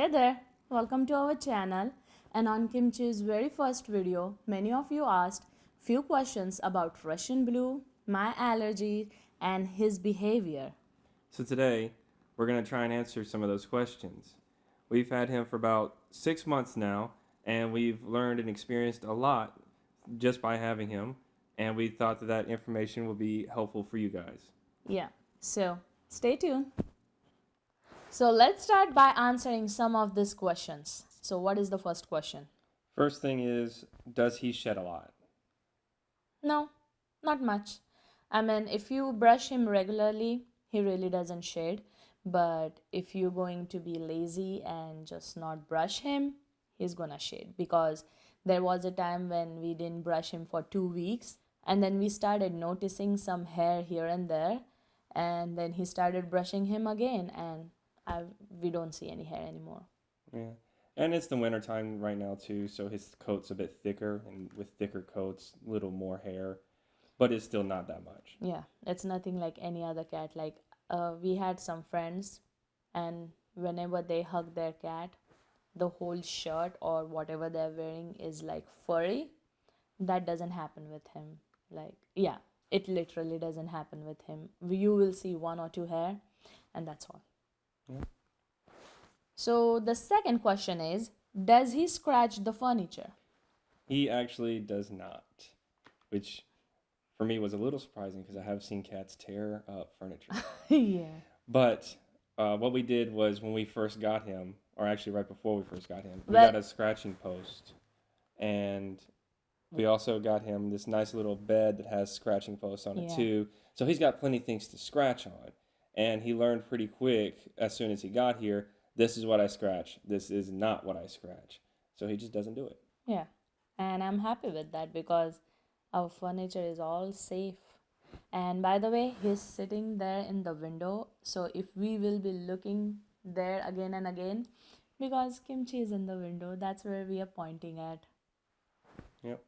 Hey there, welcome to our channel. And on Kimchee's very first video, many of you asked few questions about Russian blue, my allergy, and his behavior. So today, we're going to try and answer some of those questions. We've had him for about 6 months now, and we've learned and experienced a lot just by having him, and we thought that information will be helpful for you guys. Yeah, so stay tuned. So let's start by answering some of these questions. So what is the first question? First thing is, does he shed a lot? No, not much. I mean, if you brush him regularly, he really doesn't shed. But if you're going to be lazy and just not brush him, he's gonna shed. Because there was a time when we didn't brush him for 2 weeks, and then we started noticing some hair here and there, and then he started brushing him again, and we don't see any hair anymore. Yeah. And it's the winter time right now too, so his coat's a bit thicker, and with thicker coats, a little more hair, but it's still not that much. Yeah, it's nothing like any other cat. Like, we had some friends, and whenever they hug their cat, the whole shirt or whatever they're wearing is like furry. That doesn't happen with him. Like, yeah, it literally doesn't happen with him. You will see one or two hair, and that's all. Yeah. So, the second question is, does he scratch the furniture? He actually does not, which for me was a little surprising because I have seen cats tear up furniture. Yeah. But what we did was when we first got him, or actually right before we first got him, we Well, got a scratching post. And we also got him this nice little bed that has scratching posts on it yeah. too. So he's got plenty of things to scratch on. And he learned pretty quick as soon as he got here, this is what I scratch. This is not what I scratch. So he just doesn't do it. Yeah. And I'm happy with that because our furniture is all safe. And by the way, he's sitting there in the window. So if we will be looking there again and again, because Kimchee is in the window, that's where we are pointing at. Yep.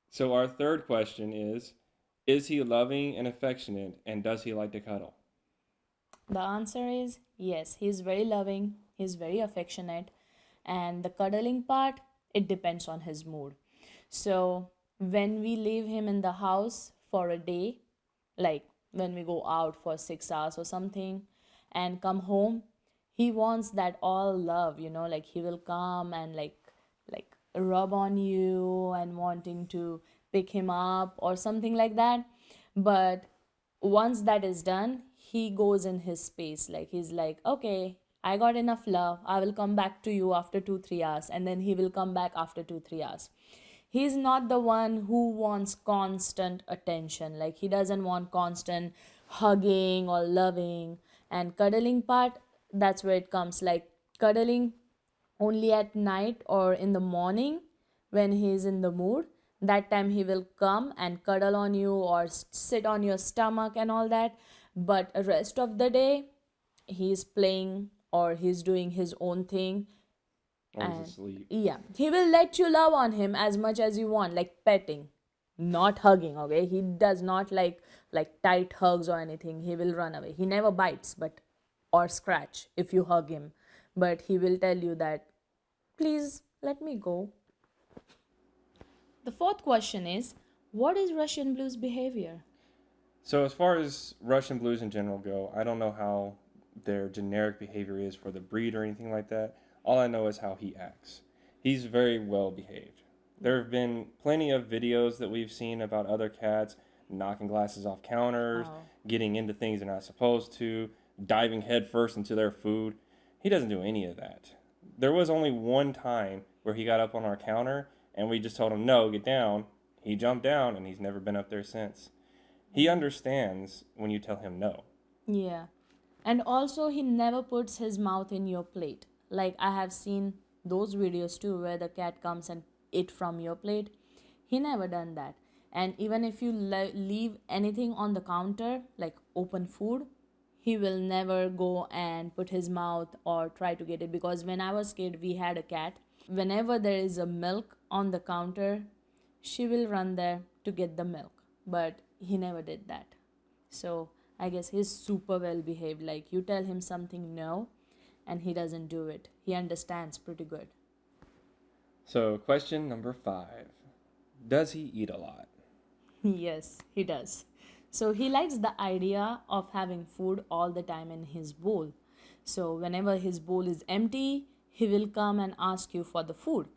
So our third question is he loving and affectionate, and does he like to cuddle? The answer is yes, he's very loving, he's very affectionate, and the cuddling part, it depends on his mood. So when we leave him in the house for a day, like when we go out for 6 hours or something and come home, he wants that all love, like he will come and like rub on you and wanting to pick him up or something like that. But once that is done, he goes in his space. Like he's like, okay, I got enough love, I will come back to you after 2 3 hours, and then he will come back after 2 3 hours. He's not the one who wants constant attention. Like he doesn't want constant hugging or loving. And cuddling part, that's where it comes. Like cuddling only at night or in the morning when he's in the mood. That time he will come and cuddle on you or sit on your stomach and all that. But rest of the day he's playing or he's doing his own thing. Or he's And asleep? yeah, he will let you love on him as much as you want, like petting, not hugging. Okay, he does not like tight hugs or anything. He will run away. He never bites, but or scratch if you hug him, but he will tell you that please let me go. The fourth question is, what is Russian blues behavior? So as far as Russian blues in general go, I don't know how their generic behavior is for the breed or anything like that. All I know is how he acts. He's very well behaved. There have been plenty of videos that we've seen about other cats knocking glasses off counters, Oh, getting into things they're not supposed to, diving headfirst into their food. He doesn't do any of that. There was only one time where he got up on our counter and we just told him, no, get down. He jumped down and he's never been up there since. He understands when you tell him no. yeah. And also, he never puts his mouth in your plate. Like, I have seen those videos too where the cat comes and eat from your plate. He never done that. And even if you leave anything on the counter, like open food, he will never go and put his mouth or try to get it. Because when I was kid, we had a cat. Whenever there is a milk on the counter, she will run there to get the milk. But he never did that. So I guess he's super well behaved. Like you tell him something no, and he doesn't do it. He understands pretty good. So, question number 5. Does he eat a lot? Yes, he does. So he likes the idea of having food all the time in his bowl. So whenever his bowl is empty, he will come and ask you for the food.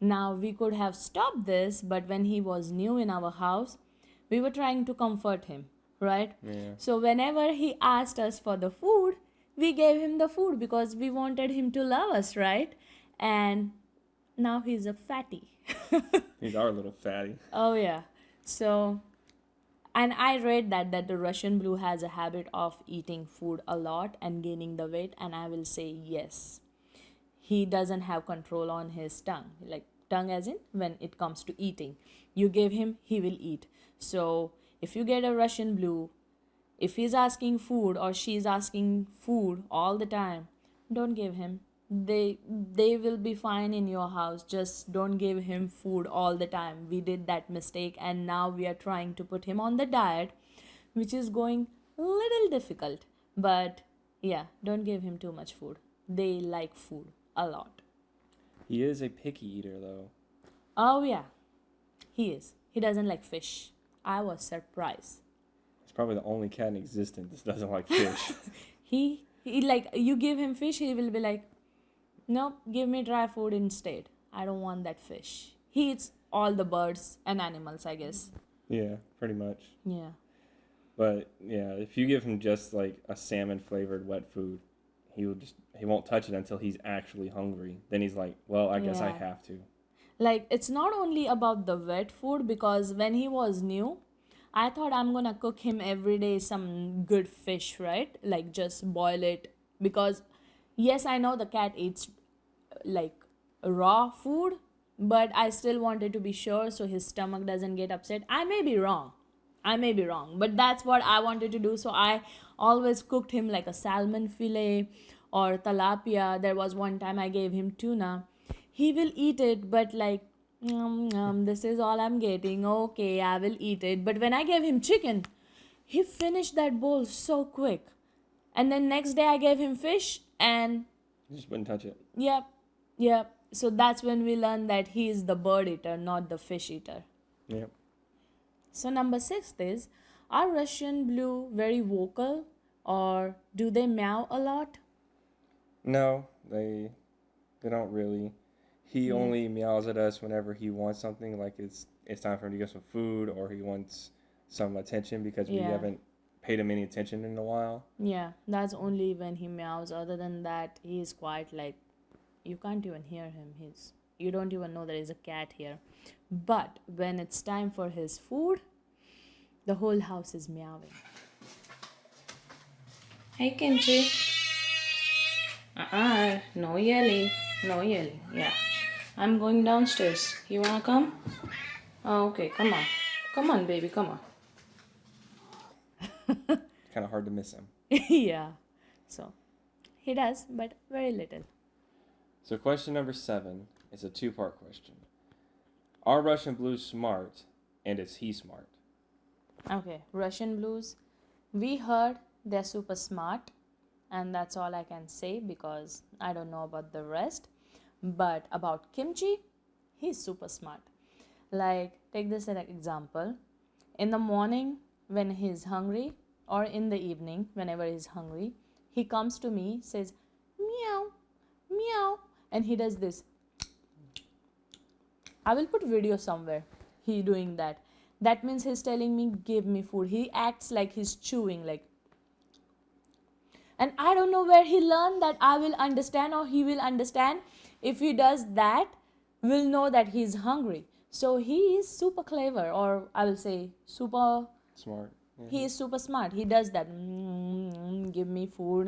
Now we could have stopped this, but when he was new in our house, we were trying to comfort him, right? Yeah. So whenever he asked us for the food, we gave him the food because we wanted him to love us, right? And now he's a fatty. He's our little fatty. Oh yeah. So, and I read that the Russian blue has a habit of eating food a lot and gaining the weight, and I will say yes. He doesn't have control on his tongue. Like tongue as in when it comes to eating. You give him, he will eat. So, if you get a Russian blue, if he's asking food or she's asking food all the time, don't give him. They will be fine in your house. Just don't give him food all the time. We did that mistake and now we are trying to put him on the diet, which is going a little difficult. But yeah, don't give him too much food. They like food a lot. He is a picky eater, though. Oh yeah, he is. He doesn't like fish. I was surprised. He's probably the only cat in existence that doesn't like fish. He like you give him fish, he will be like, nope, give me dry food instead. I don't want that fish. He eats all the birds and animals, I guess. Yeah, pretty much. Yeah. But yeah, if you give him just like a salmon flavored wet food, he won't touch it until he's actually hungry. Then he's like, well, I guess I Yeah. have to. Like it's not only about the wet food because when he was new, I thought I'm gonna cook him every day some good fish, right? Like just boil it because yes, I know the cat eats like raw food, but I still wanted to be sure so his stomach doesn't get upset. I may be wrong. But that's what I wanted to do. So I always cooked him like a salmon fillet or tilapia. There was one time I gave him tuna. He will eat it, but like, this is all I'm getting. Okay, I will eat it. But when I gave him chicken, he finished that bowl so quick. And then next day I gave him fish and He just wouldn't touch it. yep, yep. So that's when we learned that he is the bird eater, not the fish eater. Yep. So number 6 is, are Russian blue very vocal or do they meow a lot? No, they don't really. He Yeah. only meows at us whenever he wants something, like it's time for him to get some food or he wants some attention because we Yeah. haven't paid him any attention in a while. Yeah, that's only when he meows. Other than that, he is quite like, you can't even hear him. You don't even know there is a cat here. But when it's time for his food, the whole house is meowing. Hey Kimchee. No yelling. No yelling. Yeah. I'm going downstairs. You wanna come? Oh, okay, come on. Come on, baby, come on. Kind of hard to miss him. Yeah. So, he does, but very little. So question number 7 is a 2-part question. Are Russian blues smart, and is he smart? Okay, Russian blues. We heard they're super smart, and that's all I can say because I don't know about the rest. But about Kimchee, he's super smart. Like, take this as an example. In the morning, when he's hungry, or in the evening, whenever he's hungry, he comes to me, says, meow, meow, and he does this. I will put video somewhere. He doing that. That means he's telling me, give me food. He acts like he's chewing, like. And I don't know where he learned that I will understand or he will understand. If he does that, we'll know that he's hungry. So he is super clever, or I will say super. Smart. Yeah. He is super smart. He does that. Give me food.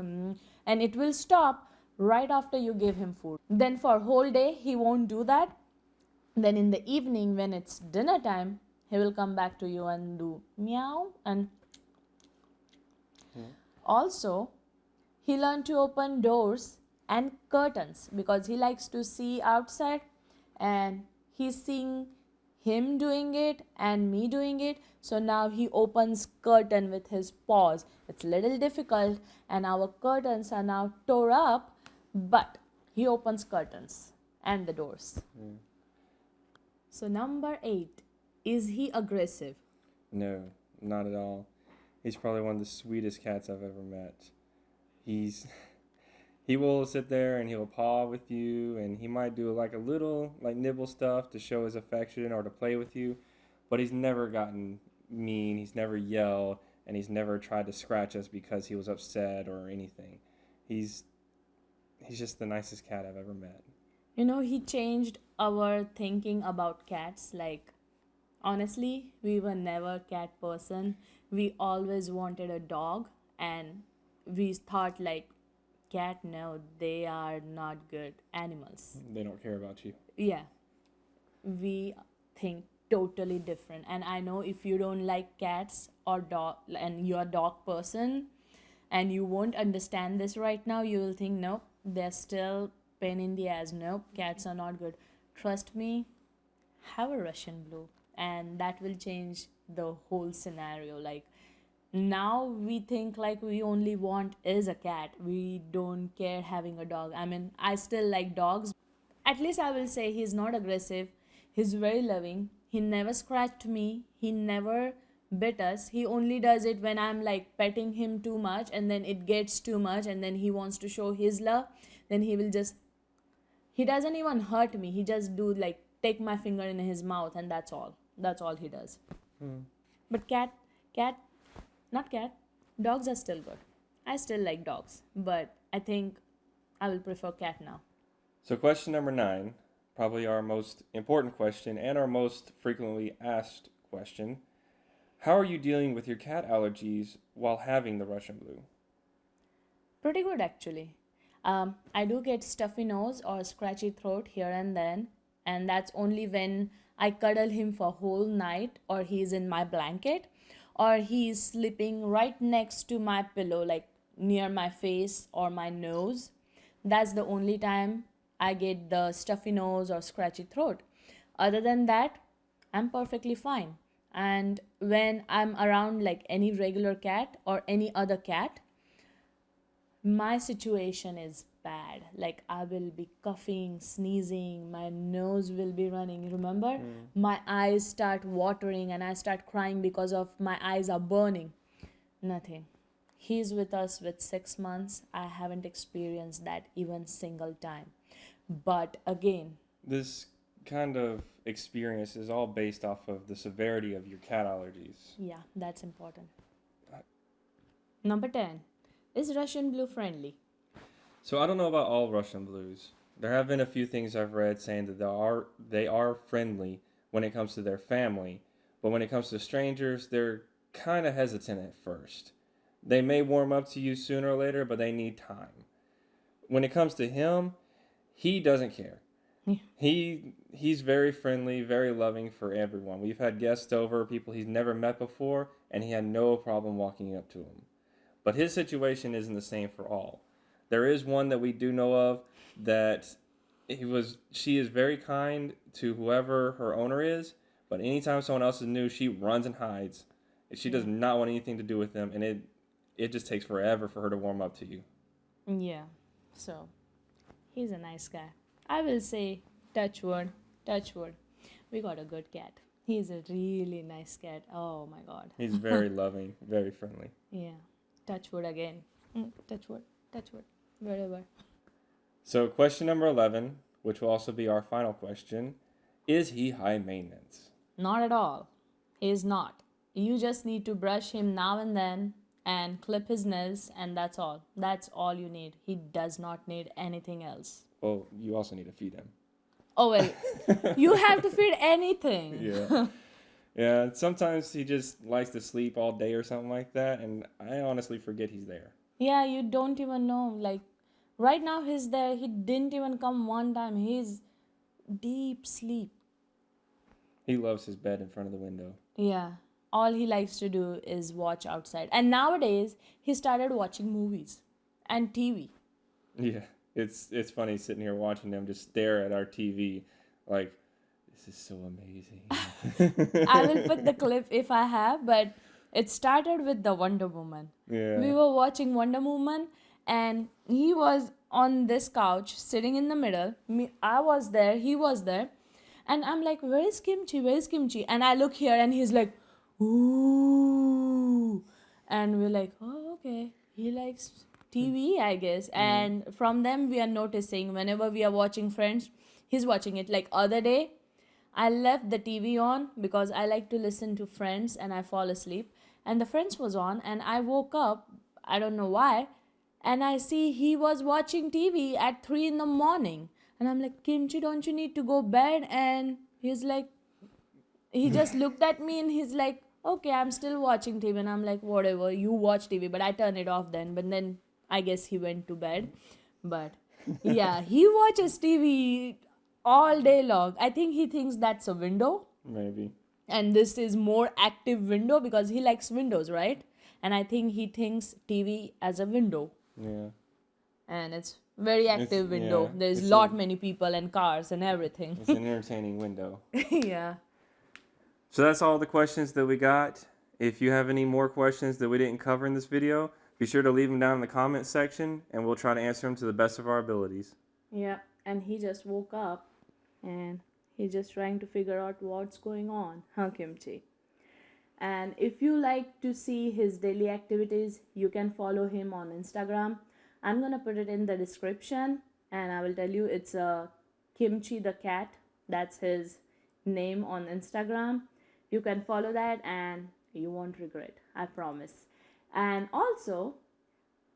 And it will stop right after you give him food. Then for whole day, he won't do that. Then in the evening, when it's dinner time, he will come back to you and do meow. And also, he learned to open doors and curtains because he likes to see outside, and he's seeing him doing it and me doing it. So now he opens curtain with his paws. It's a little difficult, and our curtains are now tore up but he opens curtains and the doors. Mm. So, number 8, is he aggressive? No, not at all. He's probably one of the sweetest cats I've ever met. He's he will sit there and he'll paw with you, and he might do like a little like nibble stuff to show his affection or to play with you, but he's never gotten mean. He's never yelled, and he's never tried to scratch us because he was upset or anything. He's he's just the nicest cat I've ever met. You know, he changed our thinking about cats. Like, honestly, we were never cat person. We always wanted a dog, and we thought like cat, no, they are not good animals. They don't care about you. Yeah, we think totally different. And I know if you don't like cats or dog and you're a dog person and you won't understand this right now, you will think nope, they're still pain in the ass. Nope, cats are not good. Trust me, have a Russian blue, and that will change the whole scenario. Like, now we think like we only want is a cat, we don't care having a dog. I mean, I still like dogs. At least I will say he's not aggressive, he's very loving, he never scratched me, he never bit us. He only does it when I'm like petting him too much and then it gets too much and then he wants to show his love. Then he will just, he doesn't even hurt me, he just do like take my finger in his mouth, and that's all he does. Hmm. But not cat, dogs are still good. I still like dogs, but I think I will prefer cat now. So question number 9, probably our most important question and our most frequently asked question. How are you dealing with your cat allergies while having the Russian blue? Pretty good actually. I do get stuffy nose or scratchy throat here and then, and that's only when I cuddle him for whole night, or he's in my blanket, or he's sleeping right next to my pillow, like near my face or my nose. That's the only time I get the stuffy nose or scratchy throat. Other than that, I'm perfectly fine. And when I'm around like any regular cat or any other cat, my situation is bad. Like, I will be coughing, sneezing, my nose will be running. Remember? My eyes start watering and I start crying because of my eyes are burning. Nothing. He's with us with 6 months. I haven't experienced that even single time. But again, This kind of experience is all based off of the severity of your cat allergies. yeah, that's important. Number 10. Is Russian blue friendly? So I don't know about all Russian blues. There have been a few things I've read saying that they are friendly when it comes to their family, but when it comes to strangers, they're kind of hesitant at first. They may warm up to you sooner or later, but they need time. When it comes to him, he doesn't care. Yeah. He's very friendly, very loving for everyone. We've had guests over, people he's never met before, and he had no problem walking up to them. But his situation isn't the same for all. There is one that we do know of that she is very kind to whoever her owner is, but anytime someone else is new, she runs and hides. She does not want anything to do with them, and it just takes forever for her to warm up to you. Yeah. So, he's a nice guy. I will say, touch wood, touch wood. We got a good cat. He's a really nice cat. Oh my god. He's very loving, very friendly. Yeah. Touch wood again. Touch wood, touch wood. Wherever. So question number 11, which will also be our final question, is he high maintenance? Not at all. He's not. You just need to brush him now and then and clip his nails, and that's all. That's all you need. He does not need anything else. Well, you also need to feed him. Oh, well, you have to feed anything. Yeah. Yeah, sometimes he just likes to sleep all day or something like that, and I honestly forget he's there. Yeah, you don't even know. Like, right now he's there. He didn't even come one time. He's deep sleep. He loves his bed in front of the window. Yeah. All he likes to do is watch outside. And nowadays, he started watching movies and TV. Yeah, it's funny sitting here watching them just stare at our TV like, this is so amazing. I will put the clip if I have, but it started with the Wonder Woman. Yeah. We were watching Wonder Woman and he was on this couch, sitting in the middle. I was there, he was there. And I'm like, where is Kimchee? Where is Kimchee? And I look here and he's like, ooh. And we're like, oh, okay. He likes TV, I guess. And from them, we are noticing whenever we are watching Friends, he's watching it. Like other day, I left the TV on because I like to listen to Friends and I fall asleep. And the Friends was on and I woke up, I don't know why, and I see he was watching TV at 3 in the morning. And I'm like, Kimchi, don't you need to go bed? And he's like, he just looked at me and he's like, okay, I'm still watching TV. And I'm like, whatever, you watch TV. But I turn it off then. But then I guess he went to bed. But yeah, he watches TV all day long. I think he thinks that's a window. Maybe. And this is more active window because he likes windows, right? And I think he thinks TV as a window. Yeah. And it's very active window. Yeah, There's it's lot many people and cars and everything. It's an entertaining window. Yeah. So that's all the questions that we got. If you have any more questions that we didn't cover in this video, be sure to leave them down in the comments section and we'll try to answer them to the best of our abilities. Yeah. And he just woke up and he's just trying to figure out what's going on. Huh, Kimchi? And if you like to see his daily activities, you can follow him on Instagram. I'm going to put it in the description and I will tell you it's Kimchee the Cat. That's his name on Instagram. You can follow that and you won't regret, I promise. And also,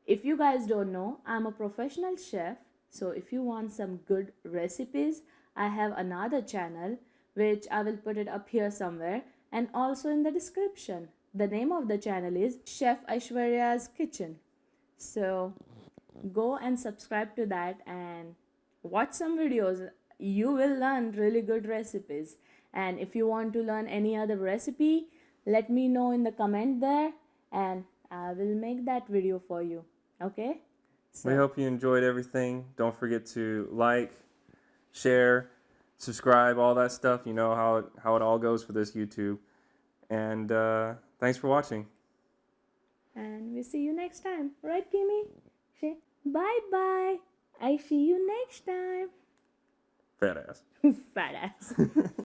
if you guys don't know, I'm a professional chef. So if you want some good recipes, I have another channel which I will put it up here somewhere and also in the description. The name of the channel is Chef Aishwarya's Kitchen. So go and subscribe to that and watch some videos. You will learn really good recipes. And if you want to learn any other recipe, let me know in the comment there and I will make that video for you. Okay? So, we hope you enjoyed everything. Don't forget to like, share, subscribe, all that stuff. You know how it all goes for this YouTube. And thanks for watching. and we'll see you next time. Right, Kimmy? Say bye-bye. I see you next time. Fat ass. Fat ass.